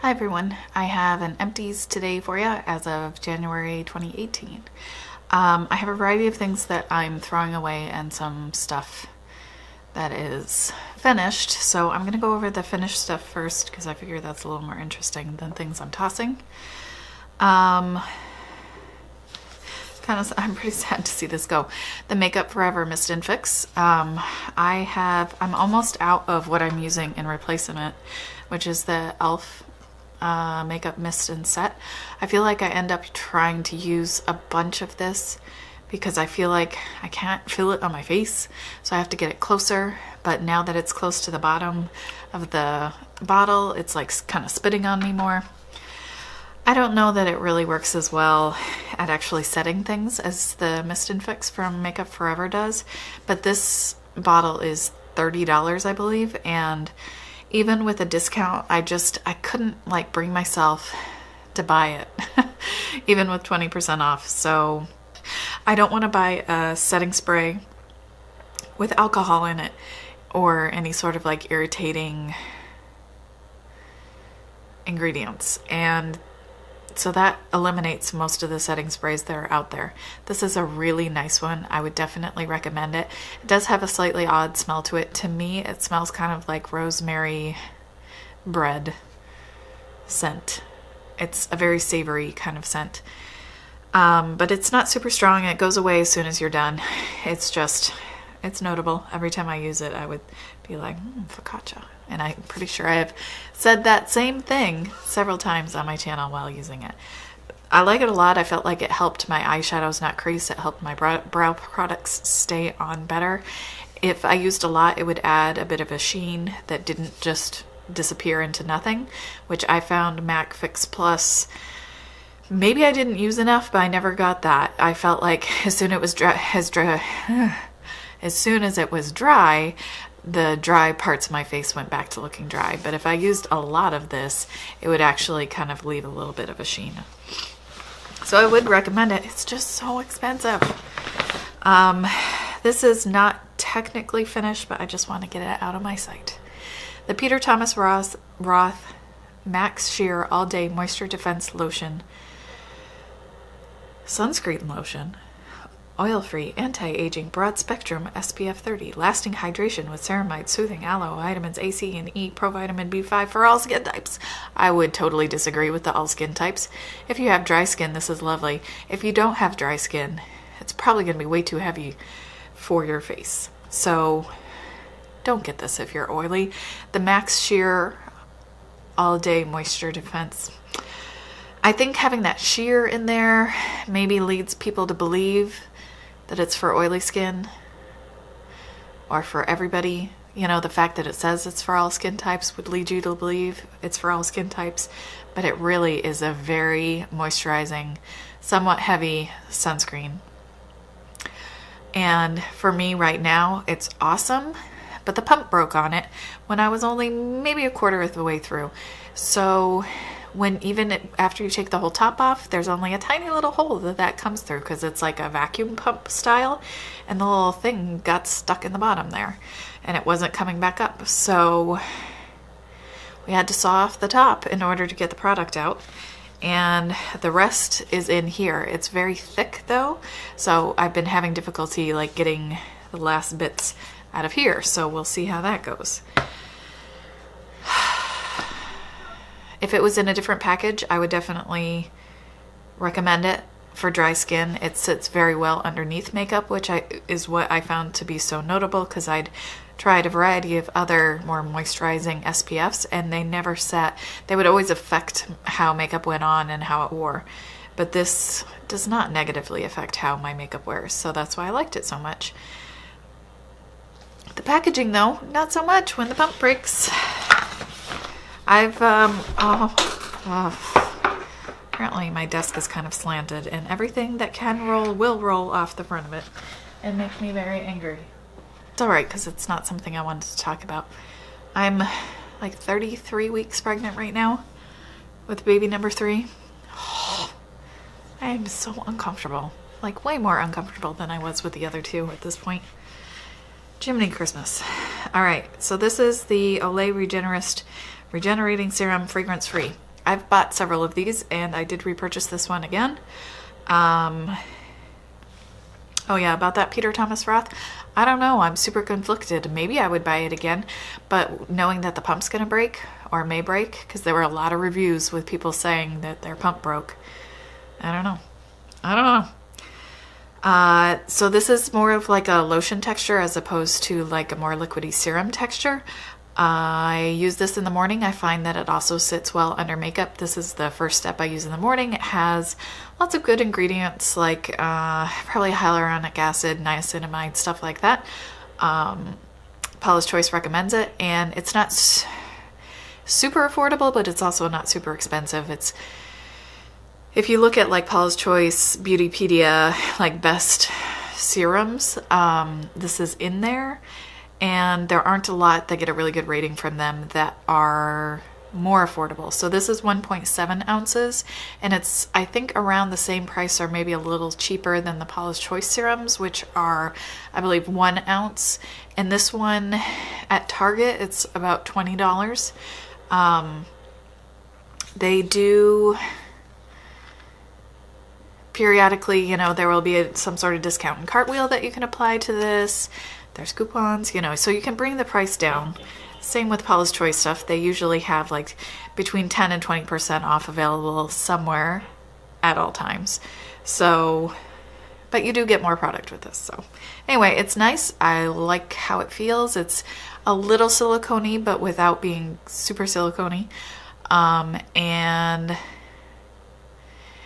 Hi everyone, I have an Empties today for you as of January 2018. I have a variety of things that I'm throwing away and some stuff that is finished. So I'm going to go over the finished stuff first because I figure that's a little more interesting than things I'm tossing. I'm pretty sad to see this go. The Makeup Forever Mist and Fix. I'm almost out of what I'm using in replacement, which is the e.l.f. Makeup Mist and Set. I feel like I end up trying to use a bunch of this because I feel like I can't feel it on my face, so I have to get it closer. But now that it's close to the bottom of the bottle, it's like kind of spitting on me more. I don't know that it really works as well at actually setting things as the Mist and Fix from Makeup Forever does, but this bottle is $30, I believe, and even with a discount, I couldn't like bring myself to buy it, even with 20% off. So I don't want to buy a setting spray with alcohol in it or any sort of like irritating ingredients. And so that eliminates most of the setting sprays that are out there. This is a really nice one. I would definitely recommend it. It does have a slightly odd smell to it. To me, it smells kind of like rosemary bread scent. It's a very savory kind of scent. But it's not super strong. It goes away as soon as you're done. It's notable. Every time I use it, I would be like, focaccia. And I'm pretty sure I have said that same thing several times on my channel while using it. I like it a lot. I felt like it helped my eyeshadows not crease. It helped my brow products stay on better. If I used a lot, it would add a bit of a sheen that didn't just disappear into nothing, which I found MAC Fix Plus. Maybe I didn't use enough, but I never got that. I felt like as soon as it was dry, the dry parts of my face went back to looking dry. But if I used a lot of this, it would actually kind of leave a little bit of a sheen. So I would recommend it. It's just so expensive. This is not technically finished, but I just want to get it out of my sight. The Peter Thomas Roth Max Sheer All Day Moisture Defense Lotion, Sunscreen Lotion, Oil-free, anti-aging, broad spectrum, SPF 30, lasting hydration with ceramide, soothing aloe, vitamins A, C, and E, provitamin B5 for all skin types. I would totally disagree with the all skin types. If you have dry skin, this is lovely. If you don't have dry skin, it's probably going to be way too heavy for your face. So don't get this if you're oily. The Max Sheer All Day Moisture Defense. I think having that sheer in there maybe leads people to believe that it's for oily skin or for everybody. You know, the fact that it says it's for all skin types would lead you to believe it's for all skin types, but it really is a very moisturizing, somewhat heavy sunscreen. And for me right now, it's awesome, but the pump broke on it when I was only maybe a quarter of the way through. So after you take the whole top off, there's only a tiny little hole that comes through because it's like a vacuum pump style, and the little thing got stuck in the bottom there and it wasn't coming back up. So we had to saw off the top in order to get the product out, and the rest is in here. It's very thick though, so I've been having difficulty like getting the last bits out of here, so we'll see how that goes. If it was in a different package, I would definitely recommend it for dry skin. It sits very well underneath makeup, which is what I found to be so notable, because I'd tried a variety of other more moisturizing SPFs and they never sat. They would always affect how makeup went on and how it wore. But this does not negatively affect how my makeup wears, so that's why I liked it so much. The packaging though, not so much when the pump breaks. Apparently my desk is kind of slanted and everything that can roll will roll off the front of it and make me very angry. It's alright because it's not something I wanted to talk about. I'm like 33 weeks pregnant right now with baby number 3. I am so uncomfortable, like way more uncomfortable than I was with the other 2 at this point. Jiminy Christmas. Alright, so this is the Olay Regenerist Regenerating Serum, fragrance free. I've bought several of these, and I did repurchase this one again. Oh yeah, about that Peter Thomas Roth. I don't know, I'm super conflicted. Maybe I would buy it again, but knowing that the pump's gonna break, or may break, because there were a lot of reviews with people saying that their pump broke. I don't know. So this is more of like a lotion texture as opposed to like a more liquidy serum texture. I use this in the morning. I find that it also sits well under makeup. This is the first step I use in the morning. It has lots of good ingredients like probably hyaluronic acid, niacinamide, stuff like that. Paula's Choice recommends it, and it's not super affordable, but it's also not super expensive. It's, if you look at like Paula's Choice, Beautypedia, like best serums, this is in there. And there aren't a lot that get a really good rating from them that are more affordable. So this is 1.7 ounces, and it's, I think, around the same price or maybe a little cheaper than the Paula's Choice serums, which are, I believe, 1 ounce. And this one at Target, it's about $20. They do periodically, you know, there will be some sort of discount and cartwheel that you can apply to this. There's coupons, you know, so you can bring the price down. Same with Paula's Choice stuff. They usually have like between 10 and 20% off available somewhere at all times. So, but you do get more product with this. So anyway, it's nice. I like how it feels. It's a little silicone-y, but without being super silicone-y. And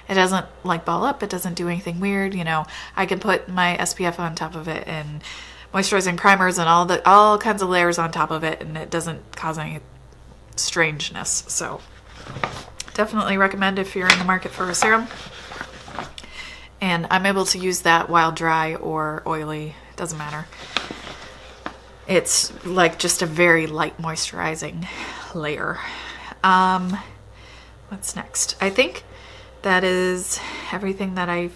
it doesn't like ball up. It doesn't do anything weird. You know, I can put my SPF on top of it and moisturizing primers and all kinds of layers on top of it, and it doesn't cause any strangeness. So definitely recommend if you're in the market for a serum. And I'm able to use that while dry or oily, doesn't matter. It's like just a very light moisturizing layer. What's next? I think that is everything that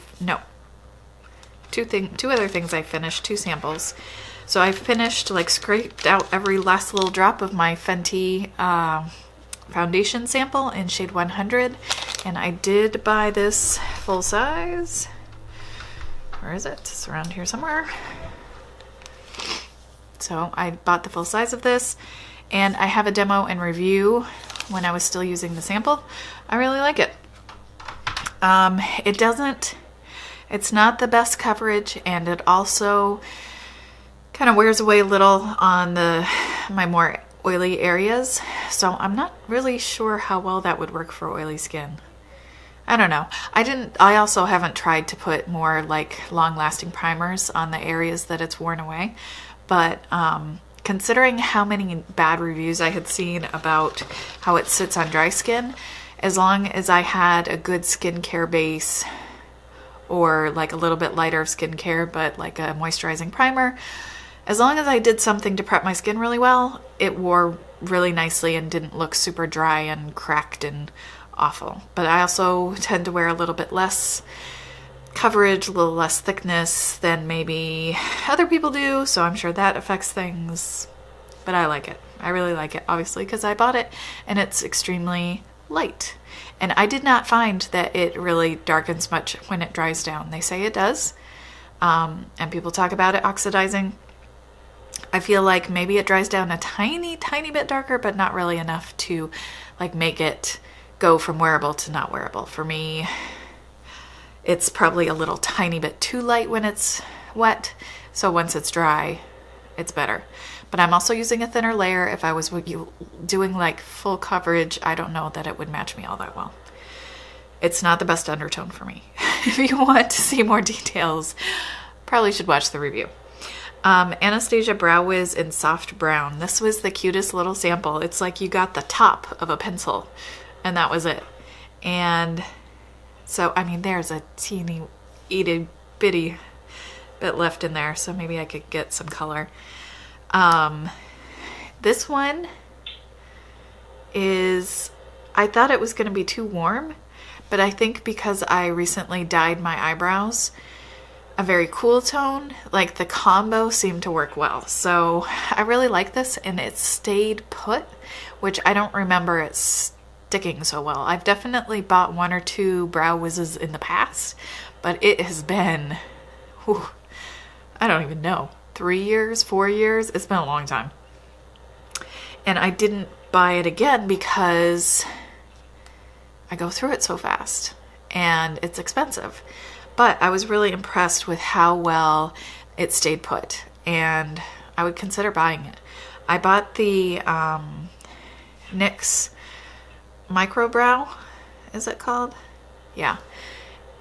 two other things I finished, 2 samples. So I finished, like, scraped out every last little drop of my Fenty foundation sample in shade 100, and I did buy this full size. Where is it? It's around here somewhere. So I bought the full size of this, and I have a demo and review when I was still using the sample. I really like it. It's not the best coverage, and it also kind of wears away a little on my more oily areas. So I'm not really sure how well that would work for oily skin. I don't know. I also haven't tried to put more like long-lasting primers on the areas that it's worn away. But considering how many bad reviews I had seen about how it sits on dry skin, as long as I had a good skincare base, or like a little bit lighter skincare, but like a moisturizing primer, as long as I did something to prep my skin really well, it wore really nicely and didn't look super dry and cracked and awful. But I also tend to wear a little bit less coverage, a little less thickness than maybe other people do, so I'm sure that affects things. But I like it. I really like it, obviously, because I bought it and it's extremely light. And I did not find that it really darkens much when it dries down. They say it does, and people talk about it oxidizing. I feel like maybe it dries down a tiny bit darker, but not really enough to like make it go from wearable to not wearable. For me, it's probably a little tiny bit too light when it's wet, so once it's dry, it's better. But I'm also using a thinner layer. If I was doing like full coverage, I don't know that it would match me all that well. It's not the best undertone for me. If you want to see more details, probably should watch the review. Anastasia Brow Wiz in Soft Brown. This was the cutest little sample. It's like you got the top of a pencil, and that was it. And so, I mean, there's a teeny, itty bitty bit left in there, so maybe I could get some color. This one is, I thought it was going to be too warm, but I think because I recently dyed my eyebrows a very cool tone, like the combo seemed to work well. So I really like this, and it stayed put, which I don't remember it sticking so well. I've definitely bought 1 or 2 Brow Wizzes in the past, but it has been, whew, I don't even know, 3 years, 4 years? It's been a long time. And I didn't buy it again because I go through it so fast and it's expensive. But I was really impressed with how well it stayed put, and I would consider buying it. I bought the NYX Micro Brow, is it called? Yeah.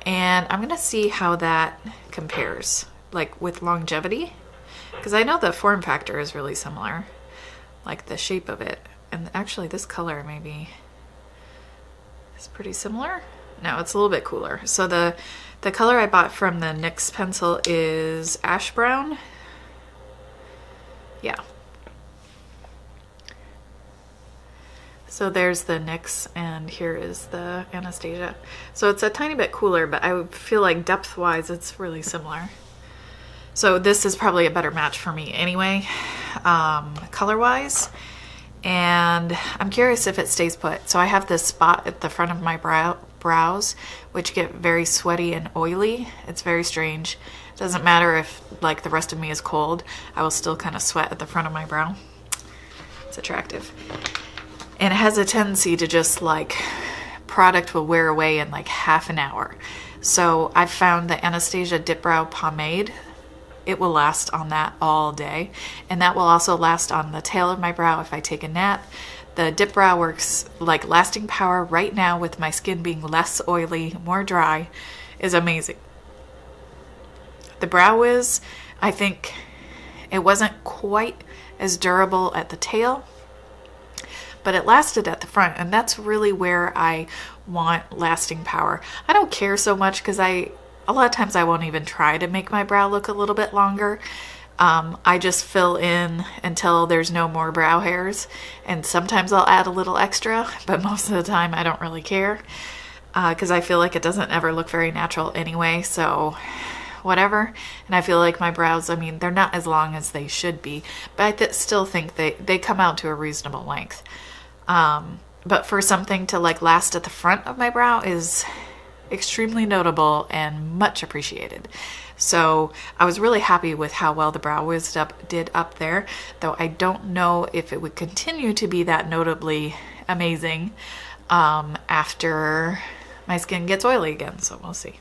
And I'm gonna see how that compares, like with longevity, because I know the form factor is really similar, like the shape of it. And actually this color maybe is pretty similar. No, it's a little bit cooler. So the color I bought from the NYX pencil is ash brown. Yeah. So there's the NYX and here is the Anastasia. So it's a tiny bit cooler, but I feel like depth-wise it's really similar. So this is probably a better match for me anyway, color-wise. And I'm curious if it stays put. So I have this spot at the front of my brows, which get very sweaty and oily. It's very strange. It doesn't matter if like the rest of me is cold, I will still kind of sweat at the front of my brow. It's attractive. And it has a tendency to just like, product will wear away in like half an hour. So I found the Anastasia Dip Brow Pomade. It will last on that all day, and that will also last on the tail of my brow if I take a nap. The Dip Brow works like lasting power right now with my skin being less oily, more dry, is amazing. The Brow Wiz, I think it wasn't quite as durable at the tail, but it lasted at the front, and that's really where I want lasting power. I don't care so much because a lot of times I won't even try to make my brow look a little bit longer. I just fill in until there's no more brow hairs, and sometimes I'll add a little extra, but most of the time I don't really care because I feel like it doesn't ever look very natural anyway, so whatever. And I feel like my brows, I mean, they're not as long as they should be, but I still think they come out to a reasonable length. But for something to like last at the front of my brow is extremely notable and much appreciated. So I was really happy with how well the Brow Wiz did up there, though I don't know if it would continue to be that notably amazing after my skin gets oily again. So we'll see.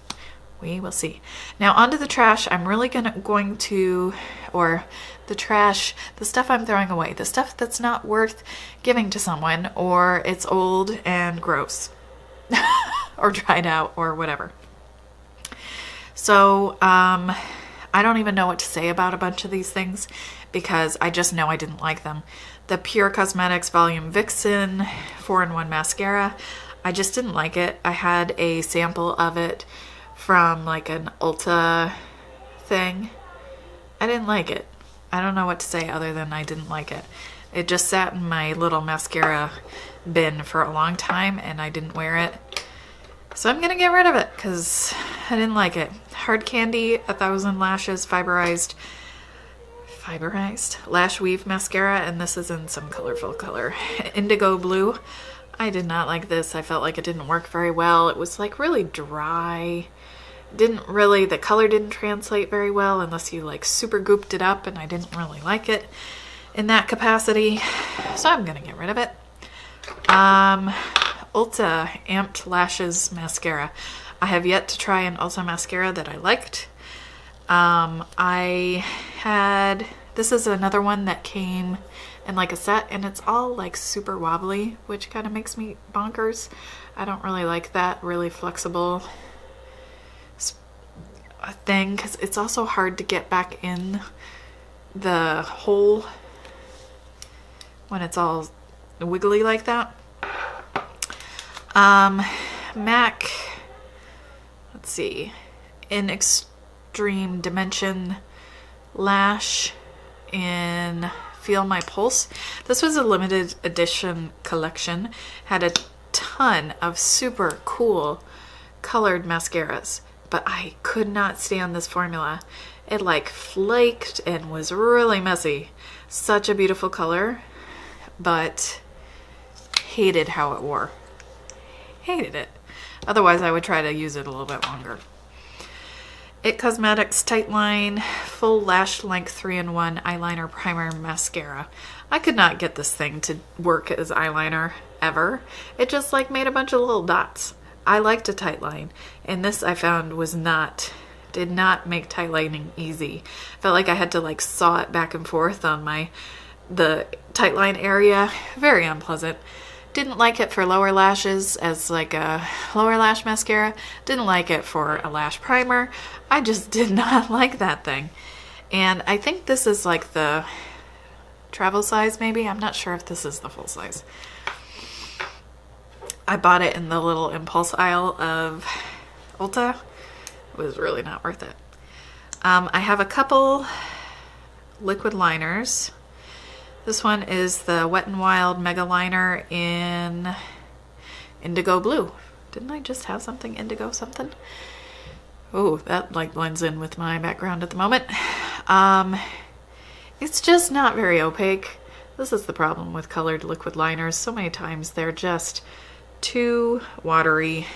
We will see. Now onto the trash. I'm really going to, or the trash, the stuff I'm throwing away, the stuff that's not worth giving to someone, or it's old and gross. Or dried out or whatever. So I don't even know what to say about a bunch of these things because I just know I didn't like them. The Pure Cosmetics Volume Vixen 4-in-1 mascara, I just didn't like it. I had a sample of it from like an Ulta thing. I didn't like it. I don't know what to say other than I didn't like it. It just sat in my little mascara bin for a long time and I didn't wear it. So I'm gonna get rid of it because I didn't like it. Hard Candy 1000 Lashes fiberized lash weave mascara, and this is in some colorful color. Indigo Blue. I did not like this. I felt like it didn't work very well. It was like really dry. The color didn't translate very well unless you like super gooped it up, and I didn't really like it in that capacity. So I'm gonna get rid of it. Ulta Amped Lashes Mascara. I have yet to try an Ulta mascara that I liked. This is another one that came in like a set, and it's all like super wobbly, which kind of makes me bonkers. I don't really like that really flexible thing because it's also hard to get back in the hole when it's all wiggly like that. MAC, let's see, in Extreme Dimension Lash in Feel My Pulse. This was a limited edition collection, had a ton of super cool colored mascaras, but I could not stand this formula. It like flaked and was really messy. Such a beautiful color, but hated how it wore. Hated it. Otherwise, I would try to use it a little bit longer. IT Cosmetics Tightline Full Lash Length 3-in-1 Eyeliner Primer Mascara. I could not get this thing to work as eyeliner ever. It just like made a bunch of little dots. I liked a tight line, and this I found did not make tight lining easy. Felt like I had to like saw it back and forth on the tight line area. Very unpleasant. Didn't like it for lower lashes as like a lower lash mascara. Didn't like it for a lash primer. I just did not like that thing. And I think this is like the travel size maybe. I'm not sure if this is the full size. I bought it in the little impulse aisle of Ulta. It was really not worth it. I have a couple liquid liners. This one is the Wet n Wild Mega Liner in Indigo Blue. Didn't I just have something indigo something? Oh, that like blends in with my background at the moment. It's just not very opaque. This is the problem with colored liquid liners. So many times they're just too watery.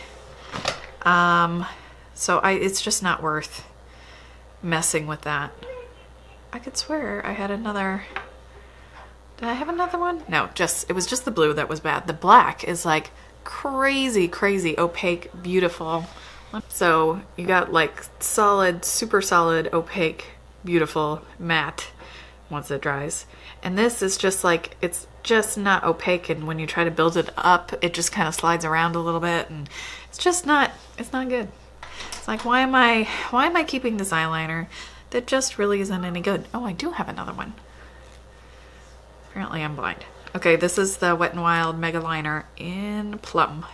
It's just not worth messing with that. I could swear I had another. Did I have another one? No, it was just the blue that was bad. The black is like crazy, crazy opaque, beautiful. So you got like solid, super solid, opaque, beautiful, matte once it dries. And this is just like, it's just not opaque, and when you try to build it up, it just kind of slides around a little bit, and it's not good. It's like, why am I keeping this eyeliner that just really isn't any good? Oh, I do have another one. Apparently I'm blind. Okay, this is the Wet n Wild Mega Liner in Plum.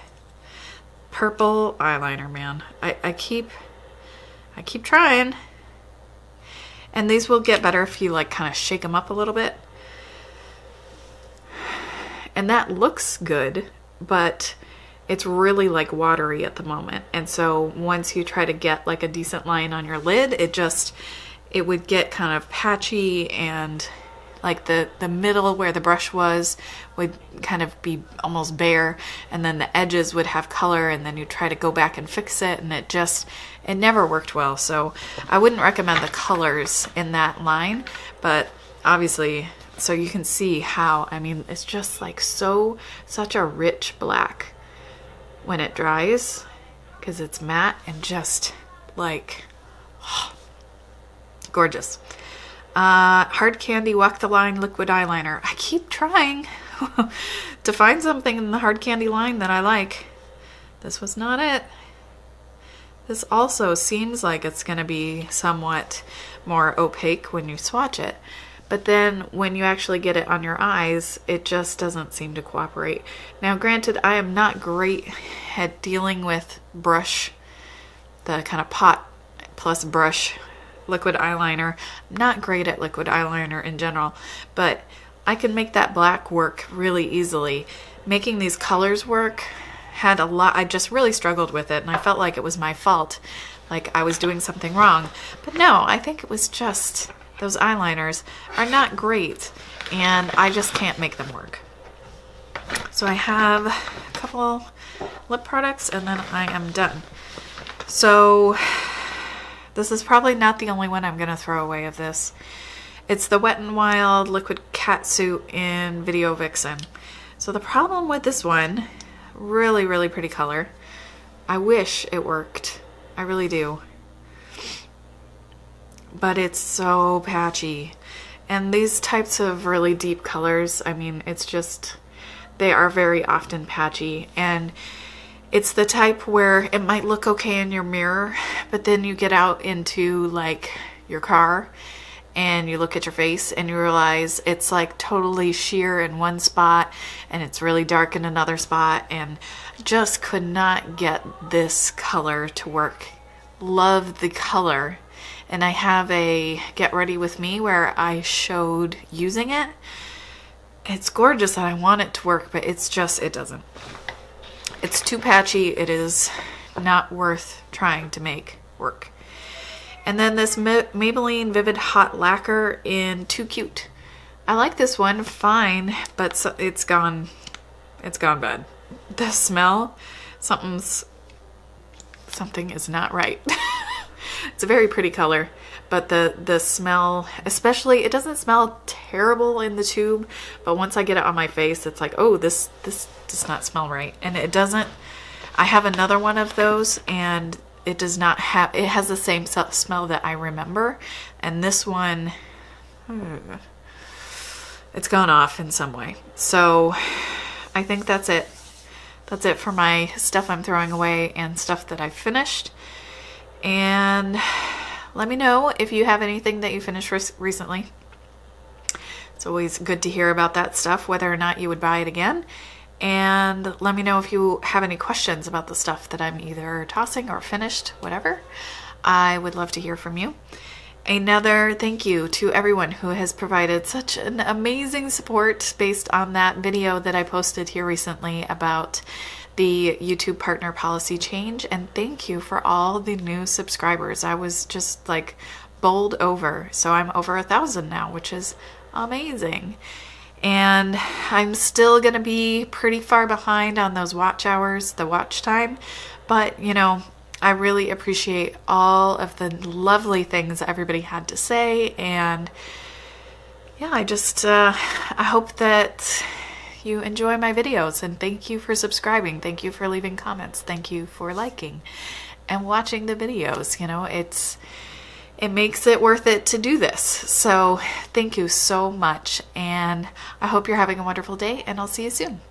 Purple eyeliner, man. I keep trying. And these will get better if you like kind of shake them up a little bit. And that looks good, but it's really like watery at the moment. And so once you try to get like a decent line on your lid, it would get kind of patchy, and like the middle where the brush was would kind of be almost bare, and then the edges would have color, and then you try to go back and fix it, and it never worked well. So I wouldn't recommend the colors in that line, but obviously, so you can see how, I mean, it's just like such a rich black when it dries, because it's matte and just like gorgeous. Hard Candy Walk the Line Liquid Eyeliner. I keep trying to find something in the Hard Candy line that I like. This was not it. This also seems like it's going to be somewhat more opaque when you swatch it. But then when you actually get it on your eyes, it just doesn't seem to cooperate. Now granted, I am not great at dealing with brush, the kind of pot plus brush liquid eyeliner. I'm not great at liquid eyeliner in general, but I can make that black work really easily. Making these colors work had a lot, I just really struggled with it, and I felt like it was my fault, like I was doing something wrong. But no, I think it was just those eyeliners are not great, and I just can't make them work. So I have a couple lip products, and then I am done. So this is probably not the only one I'm going to throw away of this. It's the Wet n Wild Liquid Catsuit in Video Vixen. So the problem with this one, really, really pretty color. I wish it worked. I really do. But it's so patchy. And these types of really deep colors, I mean, it's just, they are very often patchy. And it's the type where it might look okay in your mirror, but then you get out into like your car and you look at your face and you realize it's like totally sheer in one spot and it's really dark in another spot, and just could not get this color to work. Love the color. And I have a Get Ready With Me where I showed using it. It's gorgeous and I want it to work, but it doesn't. It's too patchy. It is not worth trying to make work. And then this Maybelline Vivid Hot Lacquer in Too Cute. I like this one fine, but it's gone bad. The smell, something is not right. It's a very pretty color, but the smell, especially, it doesn't smell terrible in the tube, but once I get it on my face, it's like, oh, this does not smell right. And it doesn't. I have another one of those, and it does not have, it has the same smell that I remember, and this one, it's gone off in some way. So I think that's it. That's it for my stuff I'm throwing away and stuff that I finished. And let me know if you have anything that you finished recently. It's always good to hear about that stuff, whether or not you would buy it again. And let me know if you have any questions about the stuff that I'm either tossing or finished, whatever. I would love to hear from you. Another thank you to everyone who has provided such an amazing support based on that video that I posted here recently about the YouTube partner policy change. And thank you for all the new subscribers. I was just like bowled over. So I'm over 1,000 now, which is amazing. And I'm still going to be pretty far behind on those watch hours, the watch time. But, you know, I really appreciate all of the lovely things that everybody had to say. And yeah, I hope that you enjoy my videos, and thank you for subscribing. Thank you for leaving comments. Thank you for liking and watching the videos. You know, it makes it worth it to do this. So thank you so much. And I hope you're having a wonderful day, and I'll see you soon.